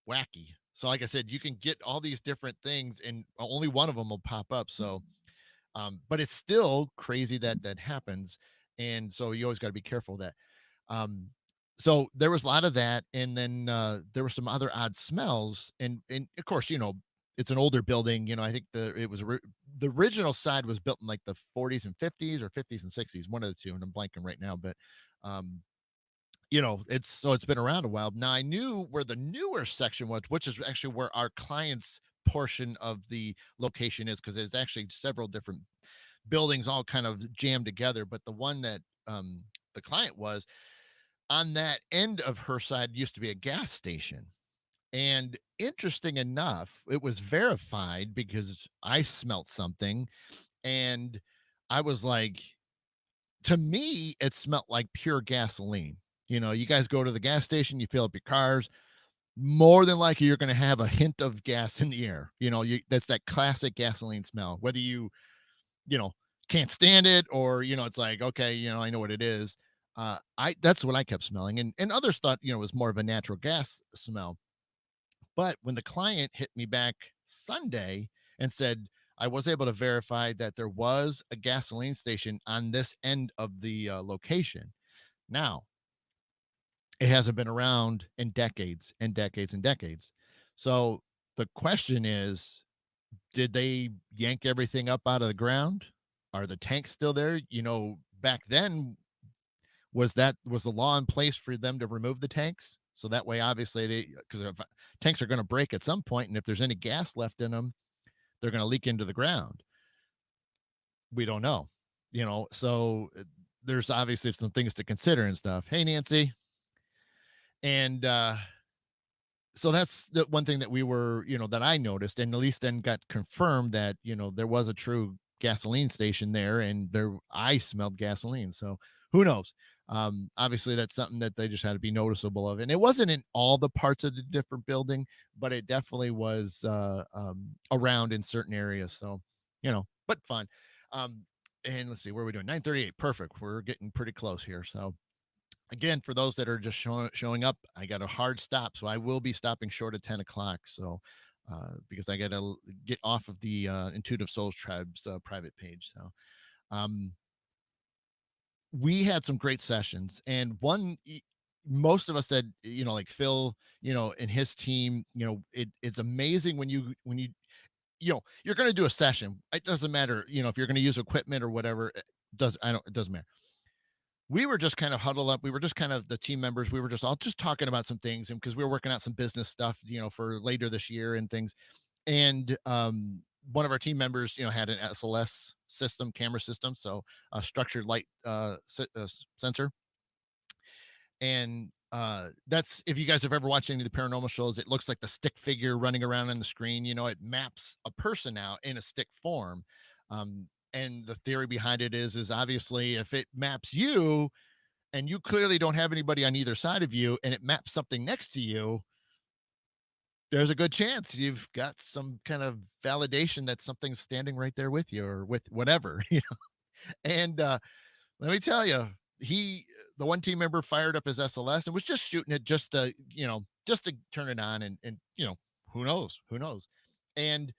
S1: wacky. So like I said, you can get all these different things and only one of them will pop up. So but it's still crazy that that happens. And so you always got to be careful of that. Um, so there was a lot of that, and then there were some other odd smells, and of course, it's an older building. I think the original side was built in like the 40s and 50s or 50s and 60s, one of the two, and I'm blanking right now, but um, it's been around a while. Now I knew where the newer section was, which is actually where our clients portion of the location is, because there's actually several different buildings all kind of jammed together. But the one that the client was on, that end of her side used to be a gas station. And interesting enough, it was verified because I smelt something, and I was like, to me, it smelled like pure gasoline. You guys go to the gas station, you fill up your cars, more than likely you're going to have a hint of gas in the air. That's that classic gasoline smell, whether you know, can't stand it, or, it's like, okay, I know what it is. I That's what I kept smelling. And others thought, it was more of a natural gas smell. But when the client hit me back Sunday and said, I was able to verify that there was a gasoline station on this end of the location. Now, it hasn't been around in decades and decades and decades. So the question is, did they yank everything up out of the ground? Are the tanks still there? Back then, was the law in place for them to remove the tanks? So that way, obviously, because tanks are going to break at some point, and if there's any gas left in them, they're going to leak into the ground. We don't know, so there's obviously some things to consider and stuff. Hey, Nancy. And so that's the one thing that we were, that I noticed, and at least then got confirmed that, there was a true gasoline station there, and I smelled gasoline. So who knows? Obviously that's something that they just had to be noticeable of. And it wasn't in all the parts of the different building, but it definitely was around in certain areas. So, but fun. And let's see, where are we doing? 9:38. Perfect. We're getting pretty close here. So again, for those that are just showing up, I got a hard stop, so I will be stopping short of 10 o'clock. So, because I got to get off of the Intuitive Souls Tribe's private page. So, um, we had some great sessions, and most of us that like Phil, and his team, it's amazing you're going to do a session. It doesn't matter, if you're going to use equipment or whatever. It doesn't matter. We were just kind of huddled up. We were just kind of the team members. We were just all just talking about some things, and because we were working out some business stuff, for later this year and things. And one of our team members, had an SLS system, camera system, so a structured light sensor. And that's, if you guys have ever watched any of the paranormal shows, it looks like the stick figure running around on the screen. It maps a person out in a stick form. And the theory behind it is obviously if it maps you, and you clearly don't have anybody on either side of you, and it maps something next to you, there's a good chance you've got some kind of validation that something's standing right there with you, or with whatever. And let me tell you, the one team member fired up his SLS and was just shooting it just to turn it on, and who knows. And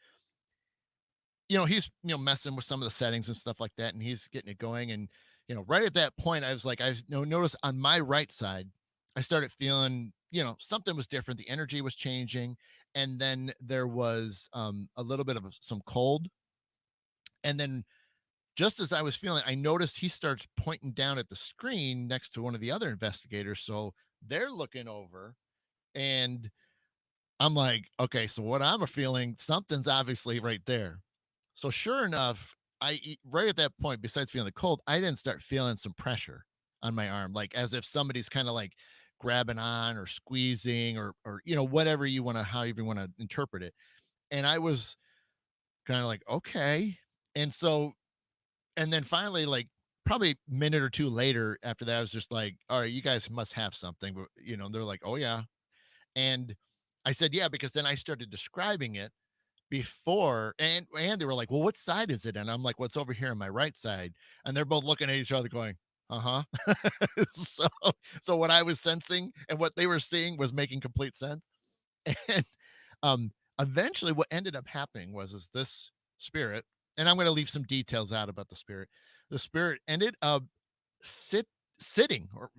S1: he's messing with some of the settings and stuff like that, and he's getting it going. And right at that point, I was like, noticed on my right side, I started feeling something was different. The energy was changing, and then there was a little bit of some cold, and then just as I was feeling, I noticed he starts pointing down at the screen next to one of the other investigators. So they're looking over, and I'm like, okay, so what I'm feeling, something's obviously right there. So sure enough, right at that point, besides feeling the cold, I then start feeling some pressure on my arm, like as if somebody's kind of like grabbing on or squeezing or whatever you want to, however you want to interpret it. And I was kind of like, okay. And so, and then finally, like probably a minute or two later after that, I was just like, all right, you guys must have something. But they're like, oh yeah. And I said, yeah, because then I started describing it before, and they were like, "Well, what side is it?" And I'm like, "What's over here on my right side?" And they're both looking at each other going, "Uh-huh." so so what I was sensing and what they were seeing was making complete sense. And um eventually what ended up happening was this spirit, and I'm going to leave some details out about the spirit. The spirit ended up sit sitting or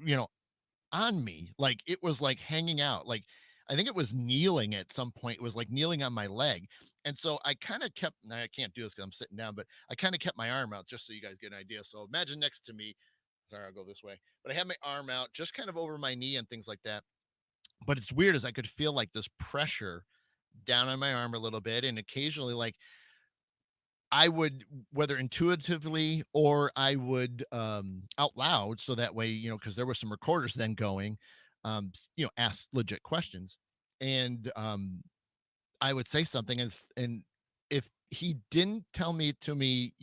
S1: on me, like, it was, like, hanging out, like, I think it was kneeling at some point, it was, like, kneeling on my leg, and so I kinda kept now I can't do this because 'cause I'm sitting down, but I kinda kept my arm out just so you guys get an idea, so imagine next to me. Sorry, I'll go this way, but I had my arm out just kind of over my knee and things like that, but it's weird as I could feel, like, this pressure down on my arm a little bit, and occasionally, like, I would, whether intuitively or I would out loud, so that way, because there were some recorders then going, ask legit questions. And I would say something, and if he didn't tell me to me,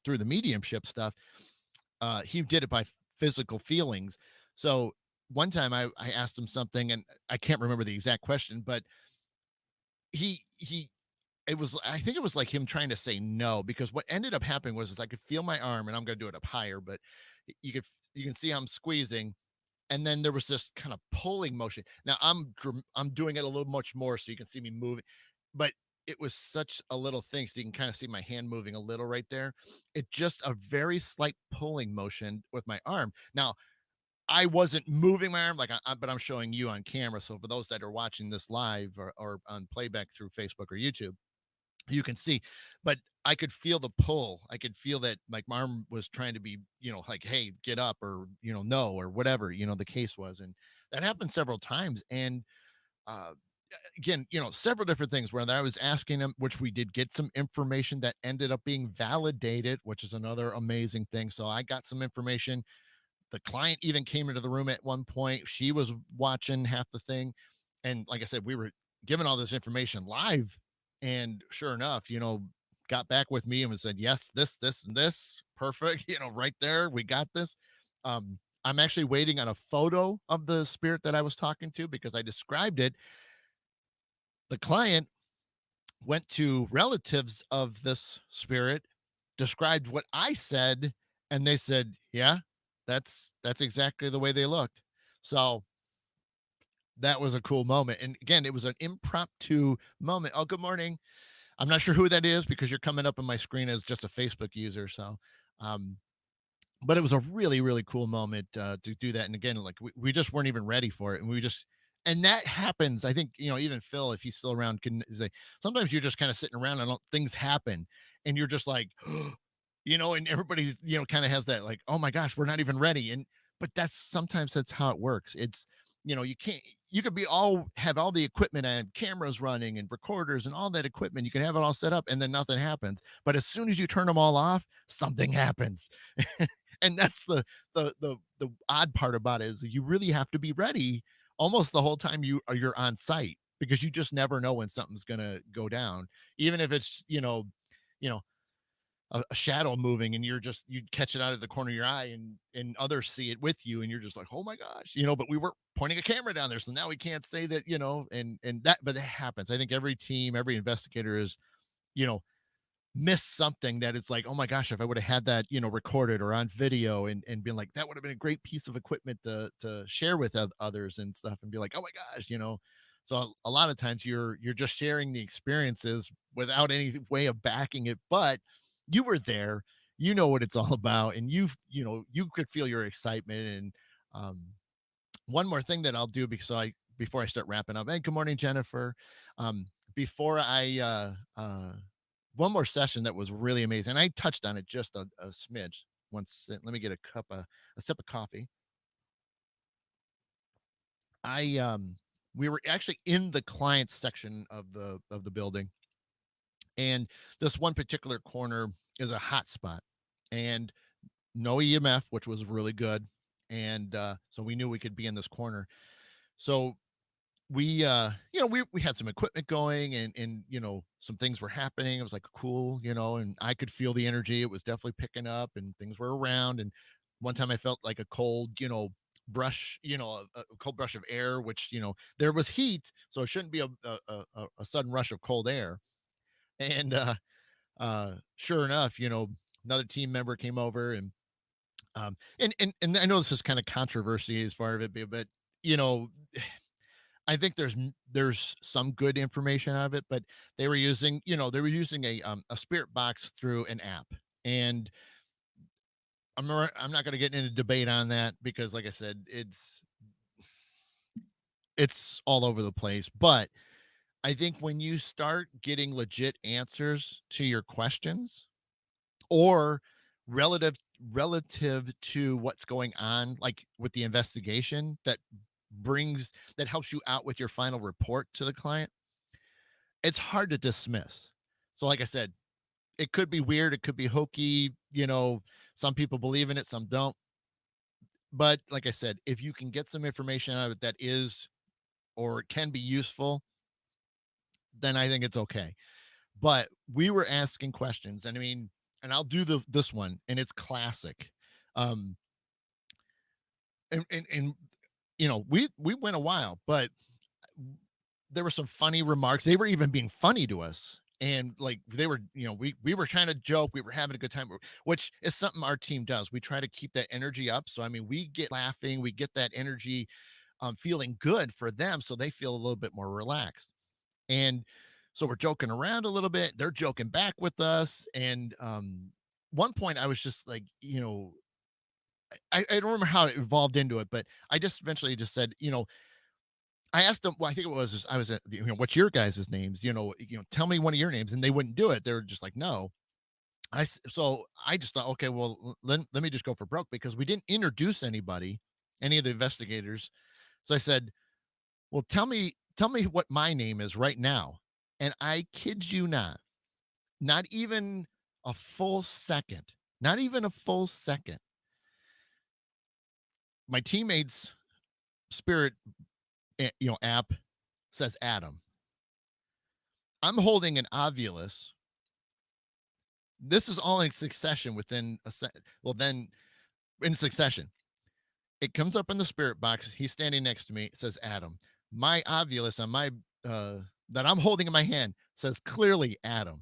S1: through the mediumship stuff, he did it by physical feelings. So one time I asked him something, and I can't remember the exact question, but he it was, I think it was like him trying to say no, because what ended up happening was is I could feel my arm, and I'm gonna do it up higher, but you can see I'm squeezing, and then there was this kind of pulling motion. Now I'm doing it a little much more so you can see me moving, but it was such a little thing, so you can kind of see my hand moving a little right there. It just a very slight pulling motion with my arm. Now I wasn't moving my arm like but I'm showing you on camera. So for those that are watching this live or on playback through Facebook or YouTube, you can see, but I could feel the pull. I could feel that like my arm was trying to be, like, hey, get up, or no, or whatever, the case was. And that happened several times. And uh again, several different things where I was asking him, which we did get some information that ended up being validated, which is another amazing thing. So I got some information. The client even came into the room at one point. She was watching half the thing. And like I said, we were given all this information live. And sure enough, got back with me and said, yes, this, and this. Perfect. Right there. We got this. I'm actually waiting on a photo of the spirit that I was talking to because I described it. The client went to relatives of this spirit, described what I said, and they said, "Yeah, that's exactly the way they looked." So that was a cool moment. And again, it was an impromptu moment. Oh, good morning. I'm not sure who that is because you're coming up on my screen as just a Facebook user. So, um, but it was a really, really cool moment to do that. And again, like we just weren't even ready for it. And we just, and that happens. I think, even Phil, if he's still around, can say sometimes you're just kind of sitting around and things happen and you're just like, and everybody's, kind of has that like, oh my gosh, we're not even ready. And, but that's how it works. It's, you can't, you could be all have all the equipment and cameras running and recorders and all that equipment. You can have it all set up and then nothing happens. But as soon as you turn them all off, something happens. And that's the odd part about it is you really have to be ready almost the whole time you're on site because you just never know when something's gonna go down, even if it's you know a shadow moving and you catch it out of the corner of your eye and others see it with you and you're just like, oh my gosh, but we were pointing a camera down there, so now we can't say that, and that, but it happens. I think every team, every investigator is, you know miss something that it's like, oh my gosh, if I would have had that, recorded or on video and been like, that would have been a great piece of equipment to share with others and stuff and be like, oh my gosh. So a lot of times you're just sharing the experiences without any way of backing it, but you were there, you know what it's all about, and you could feel your excitement. And one more thing that I'll do because I before I start wrapping up. Hey, good morning, Jennifer. Before I one more session that was really amazing. I touched on it just a smidge. Once, let me get a sip of coffee. I We were actually in the client section of the building, and this one particular corner is a hot spot, and no EMF, which was really good, and so we knew we could be in this corner. So we had some equipment going, and some things were happening. It was like cool, and I could feel the energy. It was definitely picking up, and things were around. And one time I felt like a cold, brush, a cold brush of air, which there was heat, so it shouldn't be a sudden rush of cold air. And sure enough, another team member came over, and I know this is kind of controversy as far as it be, but you know I think there's some good information out of it, but they were using a spirit box through an app, and I'm not going to get into debate on that because, like I said, it's all over the place. But I think when you start getting legit answers to your questions, or relative relative to what's going on, like with the investigation, that helps you out with your final report to the client, it's hard to dismiss. So, like I said, it could be weird, it could be hokey, some people believe in it, some don't. But like I said, if you can get some information out of it that is or it can be useful, then I think it's okay. But we were asking questions, and I mean, and I'll do this one, and it's classic. Um, and we went a while, but there were some funny remarks. They were even being funny to us. And like they were, we were trying to joke, we were having a good time, which is something our team does. We try to keep that energy up. So I mean, we get laughing, we get that energy feeling good for them, so they feel a little bit more relaxed. And so we're joking around a little bit. They're joking back with us. And one point I was just like, I don't remember how it evolved into it, but I just eventually just said, I asked them, well, I think it was, I was at, what's your guys' names? Tell me one of your names. And they wouldn't do it. They were just like, no. So I just thought, okay, well, let me just go for broke because we didn't introduce anybody, any of the investigators. So I said, well, tell me what my name is right now. And I kid you not, not even a full second, not even a full second. My teammates' spirit, app says Adam. I'm holding an Ovulus. This is all in succession within well, then in succession. It comes up in the spirit box. He's standing next to me. It says Adam. My Ovulus on my that I'm holding in my hand says clearly Adam.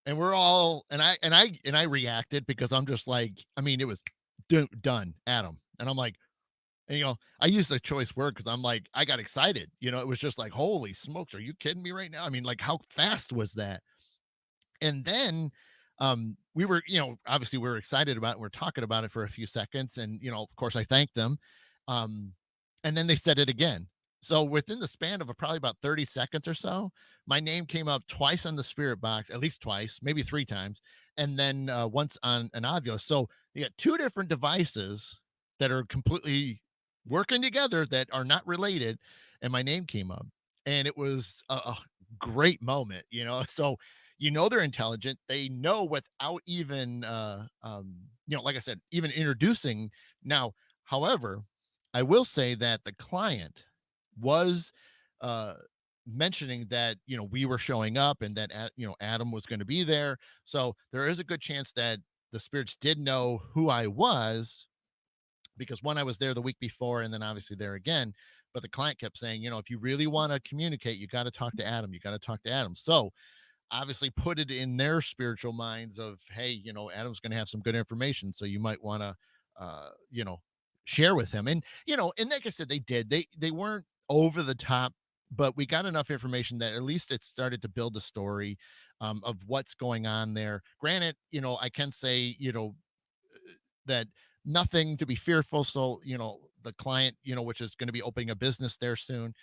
S1: And we're all and I reacted because I'm just like, I mean, it was done, Adam. And I'm like, and I used a choice word because I'm like, I got excited. It was just like, holy smokes, are you kidding me right now? I mean, like, how fast was that? And then we were, obviously we were excited about it. We're talking about it for a few seconds. And, of course I thanked them. Um, and then they said it again. So within the span of probably about 30 seconds or so, my name came up twice on the spirit box, at least twice, maybe three times, and then once on an Ovilus. So you got two different devices that are completely working together that are not related, and my name came up, and it was a great moment. So they're intelligent. They know without even like I said, even introducing. Now, however, I will say that the client was uh mentioning that we were showing up, and that Adam was going to be there. So there is a good chance that the spirits did know who I was, because one, I was there the week before, and then obviously there again. But the client kept saying, if you really want to communicate, you got to talk to Adam, you got to talk to Adam. So obviously put it in their spiritual minds of, hey, Adam's going to have some good information, so you might want to uh you know share with him. And and like I said, they weren't over the top, but we got enough information that at least it started to build a story of what's going on there. Granted, I can say, that nothing to be fearful. So, the client, which is going to be opening a business there soon,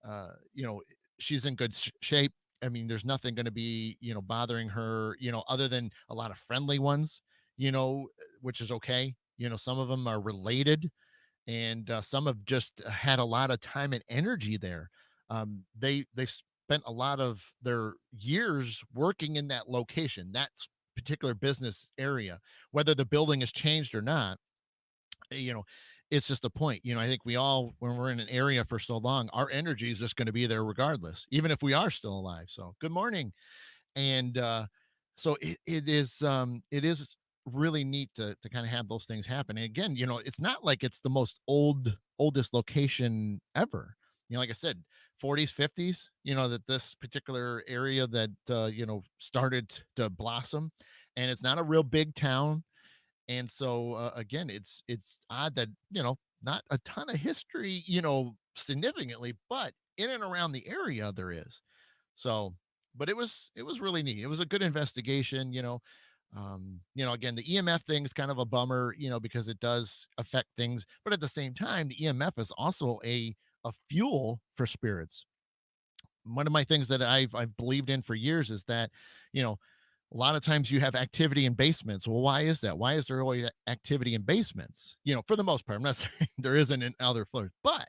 S1: uh, you know, she's in good shape. I mean, there's nothing going to be, bothering her, other than a lot of friendly ones, which is okay. Some of them are related, and some have just had a lot of time and energy there. They spent a lot of their years working in that location, that particular business area, whether the building has changed or not. You know, it's just the point. I think we all, when we're in an area for so long, our energy is just going to be there regardless, even if we are still alive. So, good morning. And so it is really neat to kind of have those things happen. And again, it's not like it's the most oldest location ever. Like I said, 40s, 50s, that this particular area that started to blossom. And it's not a real big town. And so again, it's odd that, not a ton of history, significantly, but in and around the area there is. So, but it was really neat. It was a good investigation. Again, the EMF thing is kind of a bummer, because it does affect things, but at the same time, the EMF is also a fuel for spirits. One of my things that I've believed in for years is that, you know, a lot of times you have activity in basements. Well, why is that? Why is there always activity in basements? For the most part, I'm not saying there isn't in other floors, but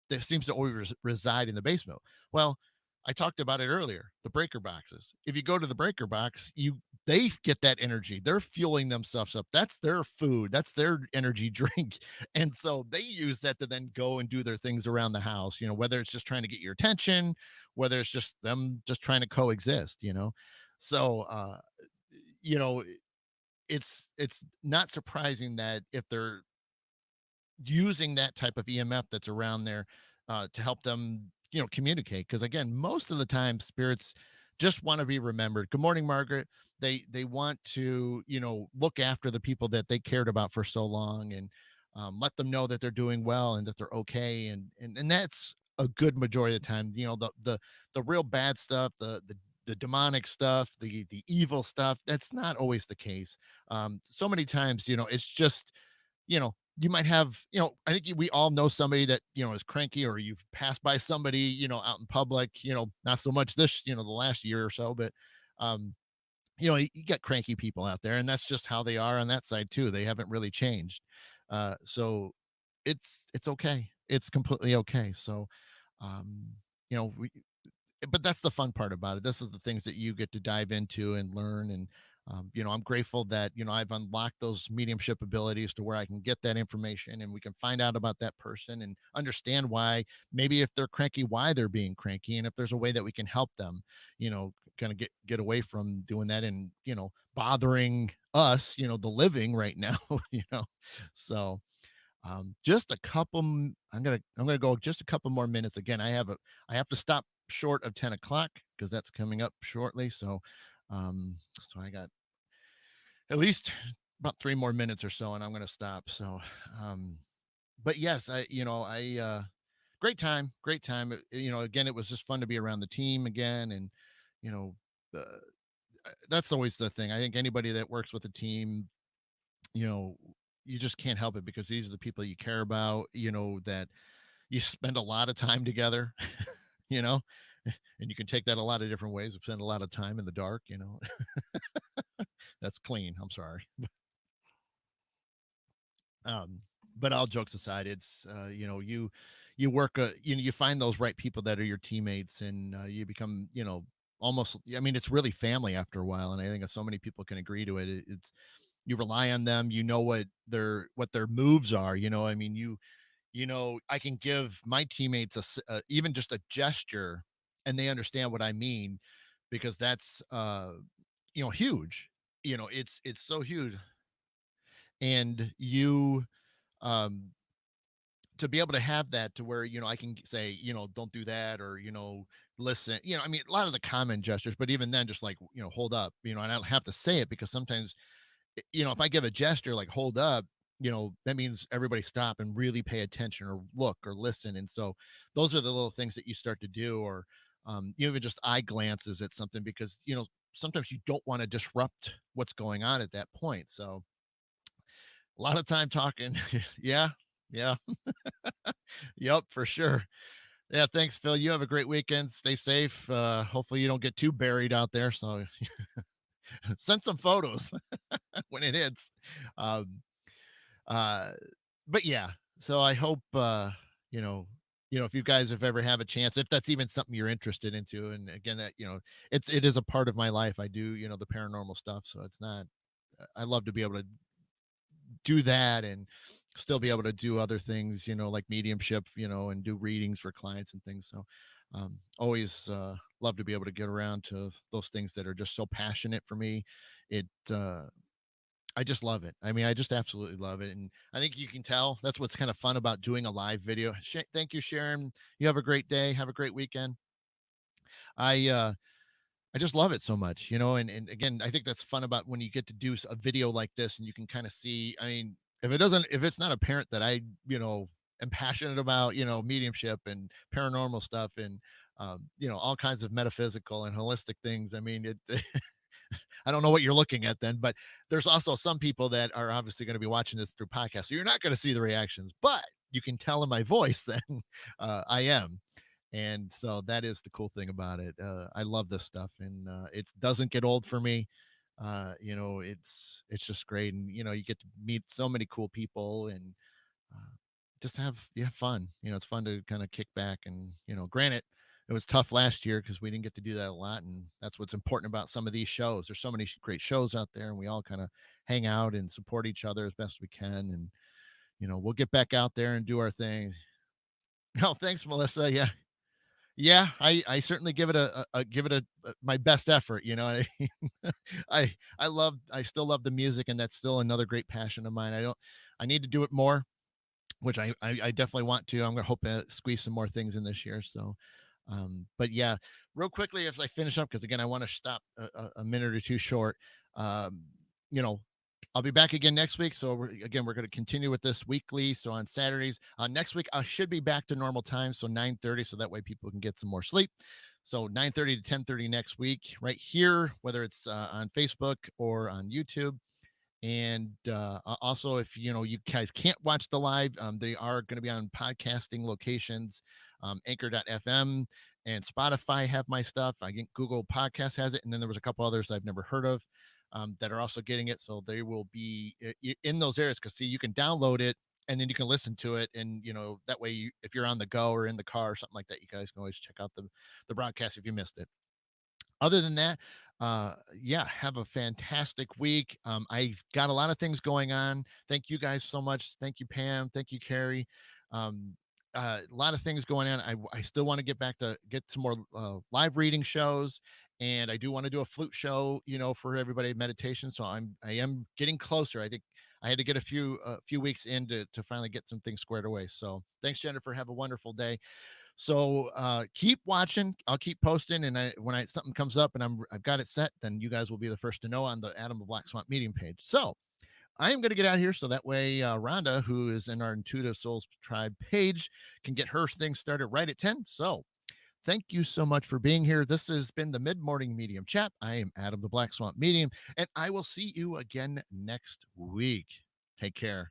S1: that seems to always reside in the basement. Well, I talked about it earlier, the breaker boxes. If you go to the breaker box, they get that energy. They're fueling themselves up. That's their food. That's their energy drink. And so they use that to then go and do their things around the house, whether it's just trying to get your attention, whether it's just them just trying to coexist. So you know, it's not surprising that if they're using that type of EMF that's around there to help them, communicate. Because again, most of the time, spirits just want to be remembered. Good morning, Margaret. They want to, look after the people that they cared about for so long, and let them know that they're doing well and that they're okay. And that's a good majority of the time. The real bad stuff, the demonic stuff, the evil stuff. That's not always the case. So many times, it's just, you might have, I think we all know somebody that, is cranky, or you've passed by somebody, out in public, not so much this, the last year or so, but, um, you got cranky people out there, and that's just how they are on that side too. They haven't really changed. So it's okay. It's completely okay. So, we but that's the fun part about it. This is the things that you get to dive into and learn. And, I'm grateful that, I've unlocked those mediumship abilities to where I can get that information, and we can find out about that person and understand why, maybe if they're cranky, why they're being cranky. And if there's a way that we can help them, kind of get away from doing that and, bothering us, the living right now, so, just a couple I'm gonna go just a couple more minutes. Again, I have to stop short of 10 o'clock because that's coming up shortly. So I got at least about 3 more minutes or so, and I'm gonna stop. So, but yes, great time, great time. Again, it was just fun to be around the team again. And, you know uh, that's always the thing. I think anybody that works with a team, you know you just can't help it, because these are the people you care about, that you spend a lot of time together, you know, and you can take that a lot of different ways. We spend a lot of time in the dark. That's clean. I'm sorry. Um, but all jokes aside, it's you work, you find those right people that are your teammates, and you become, almost. I mean, it's really family after a while, and I think so many people can agree to it. It's you rely on them. You know what their moves are. I mean, I can give my teammates even just a gesture, and they understand what I mean, because that's huge. It's so huge. And um to be able to have that, to where, I can say, don't do that, or, listen, I mean, a lot of the common gestures, but even then, just like, hold up, and I don't have to say it, because sometimes, if I give a gesture like hold up, that means everybody stop and really pay attention, or look, or listen. And so those are the little things that you start to do, or even just eye glances at something, because, sometimes you don't want to disrupt what's going on at that point. So a lot of time talking. Yeah. Yeah. Yep, for sure. Yeah, thanks, Phil. You have a great weekend. Stay safe. Hopefully you don't get too buried out there. So send some photos when it hits. Um, uh, but yeah, so I hope you know, if you guys have ever have a chance, if that's even something you're interested into, and again, that it is a part of my life. I do the paranormal stuff, so it's not. I love to be able to do that and still be able to do other things, like mediumship, and do readings for clients and things. So, always love to be able to get around to those things that are just so passionate for me. It, I just love it. I mean, I just absolutely love it. And I think you can tell that's what's kind of fun about doing a live video. Thank you, Sharon. You have a great day. Have a great weekend. I, uh, I just love it so much, and again, I think that's fun about when you get to do a video like this and you can kind of see, I mean, if it's not apparent that I, am passionate about, mediumship and paranormal stuff and, all kinds of metaphysical and holistic things. I mean, I don't know what you're looking at then, but there's also some people that are obviously going to be watching this through podcast. So you're not going to see the reactions, but you can tell in my voice that I am. And so that is the cool thing about it. I love this stuff, and it doesn't get old for me. It's just great, and you get to meet so many cool people, and uh, just have fun. It's fun to kind of kick back, and granted, it was tough last year because we didn't get to do that a lot, and that's what's important about some of these shows. There's so many great shows out there, and we all kind of hang out and support each other as best we can, and we'll get back out there and do our thing. No, thanks, Melissa. Yeah, yeah, I certainly give it give it my best effort. I mean? I still love the music, and that's still another great passion of mine. I need to do it more, which I definitely want to. I'm gonna hope to squeeze some more things in this year. So, but yeah, real quickly as I finish up, because again, I want to stop a minute or two short. Um, you know, I'll be back again next week. So we're going to continue with this weekly. So on Saturdays, next week I should be back to normal time, so 9:30, so that way people can get some more sleep. So 9:30 to 10:30 next week, right here, whether it's on Facebook or on YouTube. And also, if you guys can't watch the live, they are going to be on podcasting locations, Anchor.fm and Spotify have my stuff. I think Google Podcast has it, and then there was a couple others I've never heard of that are also getting it. So they will be in those areas because see, you can download it and then you can listen to it, and that way, if you're on the go or in the car or something like that, you guys can always check out the broadcast if you missed it. Other than that, yeah, have a fantastic week. I've got a lot of things going on. Thank you guys so much. Thank you, Pam. Thank you, Carrie. Um, a lot of things going on. I still want to get back to get some more live reading shows, and I do want to do a flute show, for everybody meditation. So I am getting closer. I think I had to get a few weeks in to finally get some things squared away. So thanks, Jennifer. Have a wonderful day. So keep watching. I'll keep posting, and when something comes up and I've got it set, then you guys will be the first to know on the Adam of Black Swamp Medium page. So I am going to get out of here so that way Rhonda, who is in our Intuitive Souls Tribe page, can get her thing started right at 10. So thank you so much for being here. This has been the Mid Morning Medium Chat. I am Adam the Black Swamp Medium, and I will see you again next week. Take care.